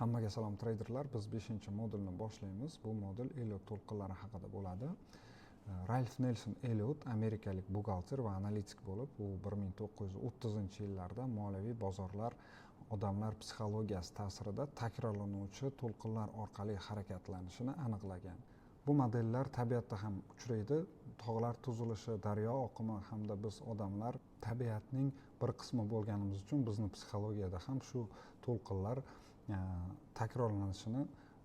Hammaga salom traderlar. Biz 5-modulni boshlaymiz. Bu modul Elliott to'lqinlari haqida bo'ladi. Ralph Nelson Elliott amerikalik buxgalter va analitik bo'lib, u 1930-yillarda moliyaviy bozorlar, odamlar psixologiyasi ta'sirida takrorlanuvchi to'lqinlar orqali harakatlanishini aniqlagan. Bu modellar tabiatda ham uchraydi. Tog'lar tuzilishi, daryo oqimi hamda biz odamlar tabiatning bir qismi bo'lganimiz uchun bizni psixologiyada ham shu to'lqinlar takrorlanishini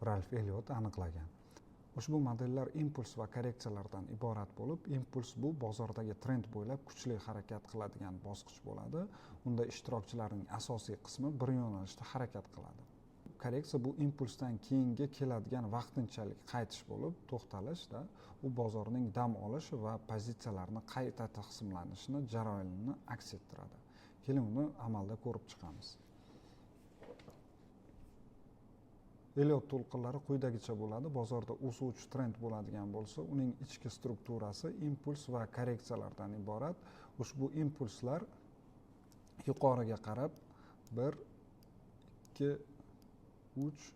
Ralph Elliott aniqlagan. Ushbu modellar impuls va korreksiyalardan iborat bo'lib, impuls bu bozordagi trend bo'ylab kuchli harakat qiladigan bosqich bo'ladi. Unda ishtirokchilarning asosiy qismi bir yo'nalishda harakat qiladi. Korreksiya bu impulsdan keyingi keladigan vaqtinchalik qaytish bo'lib, to'xtalishda u bozorning dam olishi va pozitsiyalarni qayta taqsimlanishini jarayonini aks ettiradi. Keling uni amalda ko'rib chiqamiz. Elliott to'lqinlari quyidagicha bo'ladi. Bozorda o'suvchi trend bo'ladigan bo'lsa, uning ichki strukturasi impuls va korreksiyalardan iborat. Ushbu impulslar yuqoriga qarab 1, 2, 3,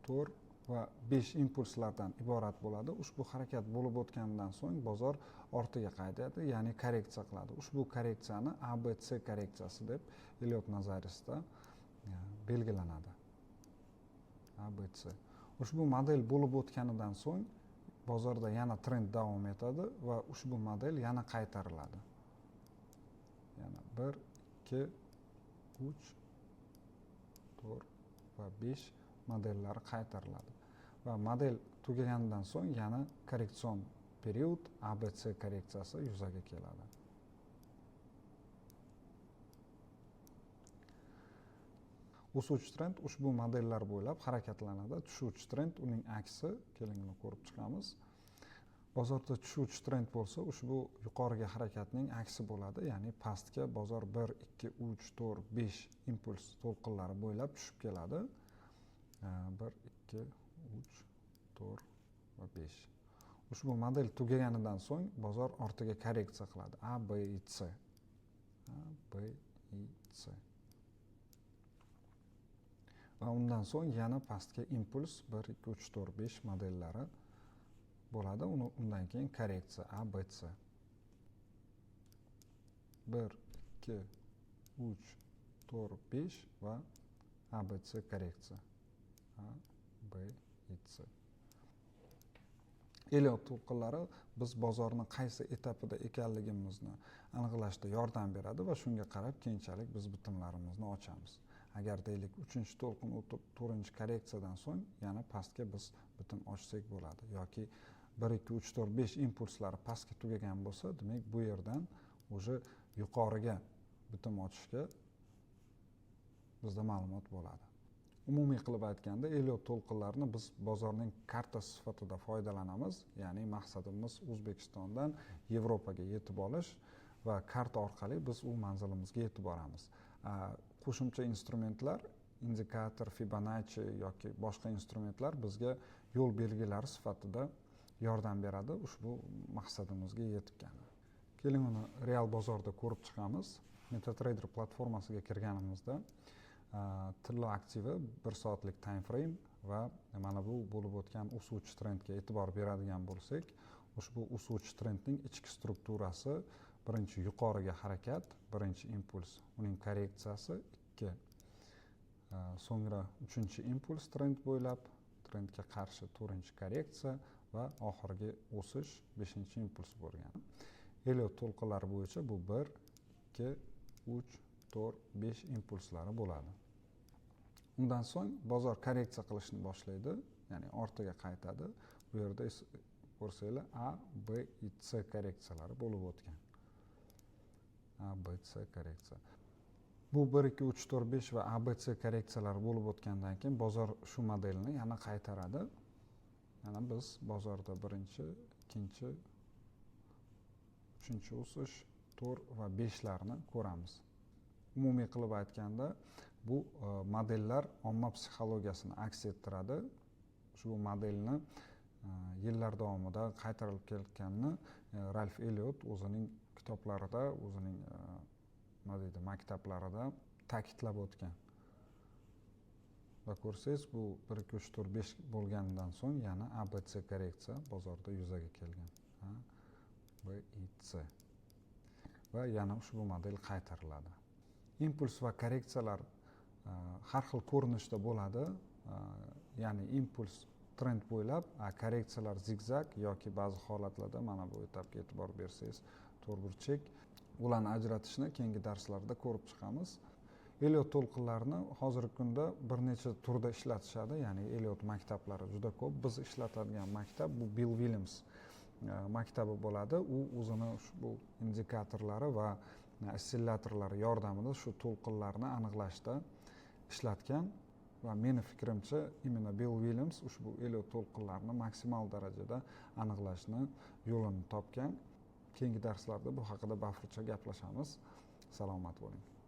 4 va 5 impulslardan iborat bo'ladi. Ushbu harakat bo'lib o'tgandan so'ng bozor ortiga qaytadi, ya'ni korreksiya qiladi. Ushbu korreksiyani ABC korreksiyasi deb Elliott nazariyasida belgilanadi. ABC. Ushbu model bo'lib o'tganidan so'ng bozorda yana trend davom etadi va ushbu model yana qaytariladi. Yana 1, 2, 3, 4 va 5 modellari qaytariladi. Va model tugaganidan so'ng yana korreksion period ABC korreksiyasi yuzaga keladi. O'suvchi trend ushbu modellar bo'ylab harakatlanadi. Tushuvchi trend uning aksi. Keling uni ko'rib chiqamiz. Bozorda tushuvchi trend bo'lsa, ushbu yuqoriga harakatning aksi bo'ladi, ya'ni pastga bozor 1, 2, 3, 4, 5 impuls to'lqinlari bo'ylab tushib keladi. 1, 2, 3, 4 va 5. Ushbu model tugaganidan so'ng bozor ortiga korreksiya qiladi. A, B, C. A, B, C. Va undan so'ng yana pastga impuls 1, 2, 3, 4, 5 modellari bo'ladi. Undan keyin korreksiya A, B, C. 1, 2, 3, 4, 5 va A, B, C korreksiya. A, B, C. Elliott to'lqinlari biz bozorni qaysi etapida ekanligimizni aniqlashda yordam beradi va shunga qarab keyinchalik biz bitimlarimizni ochamiz. Agar deylik 3-to'lqin o'tib 4-korreksiyadan so'ng yana pastga biz bitim ochsak bo'ladi. Yoki 1, 2, 3, 4, 5 impulslari pastga tugagan bo'lsa, demak bu yerdan o'sha yuqoriga bitim ochishga bizda ma'lumot bo'ladi. Umumiy qilib aytganda, Elliott to'lqinlarini biz bozorning kartasi sifatida foydalanamiz. Ya'ni maqsadimiz O'zbekistondan Yevropaga yetib olish va karta orqali biz u manzilimizga yetib boramiz. Qo'shimcha instrumentlar, indikator, Fibonacci yoki boshqa instrumentlar bizga yo'l belgilari sifatida yordam beradi ushbu maqsadimizga yetganda. Keling uni real bozorda ko'rib chiqamiz. MetaTrader platformasiga kirganimizda Tilla aktivi 1 soatlik time frame va mana bu bo'lib o'tgan o'suvchi trendga e'tibor beradigan bo'lsak, ushbu o'suvchi trendning ichki strukturasi birinchi yuqoriga harakat, birinchi impuls, uning korreksiyasi 2. So'ngra 3-impuls trend bo'ylab, trendga qarshi 4-korreksiya va oxirgi o'sish 5-impuls bo'lgan. Elliott to'lqinlari bo'yicha bu 1, 2, 3, 4, 5 impulslari bo'ladi. Undan so'ng bozor korreksiya qilishni boshlaydi, ya'ni ortiga qaytadi. Bu yerda ko'rsanglar A, B, C korreksiyalari bo'lib o'tgan. A, B, C korreksiya. Bu 1, 2, 3, 4, 5 va A, B, C korreksiyalari bo'lib o'tgandan keyin bozor shu modelni yana qaytaradi. Yana biz bozorda 1, 2, 3 o'sish, 4 va 5 larni ko'ramiz. Umumiy qilib aytganda, bu modellar omma psixologiyasini aks ettiradi. Shu modelni yillar davomida qaytarilib kelayotganini Ralph Elliott o'zining kitoblarida, o'zining maktablarida ta'kidlab o'tgan. va ko'rsangiz bu 1 2 3 4 5 bo'lganidan so'ng yana ABC korreksiya bozorda yuzaga kelgan. BIC va yana ushbu model qaytariladi. Impuls va korreksiyalar har xil ko'rinishda bo'ladi. Ya'ni impuls trend bo'ylab, korreksiyalar zigzag yoki ba'zi holatlarda mana bu etapga e'tibor bersangiz to'rtburchak. Ularni ajratishni keyingi darslarda ko'rib chiqamiz. Elliot to'lqinlarini hozirgi kunda bir necha turda ishlatishadi, ya'ni Elliot maktablari juda ko'p. Biz ishlatadigan maktab bu Bill Williams maktabi bo'ladi. U o'zini ushbu indikatorlari va ostsillatorlari yordamida shu to'lqinlarni aniqlashda ishlatgan va meni fikrimcha imенно Bill Williams ushbu Elliot to'lqinlarini maksimal darajada aniqlashni yo'lini topgan. Keyingi darslarda bu haqida bafurcha gaplashamiz. Salomat bo'ling.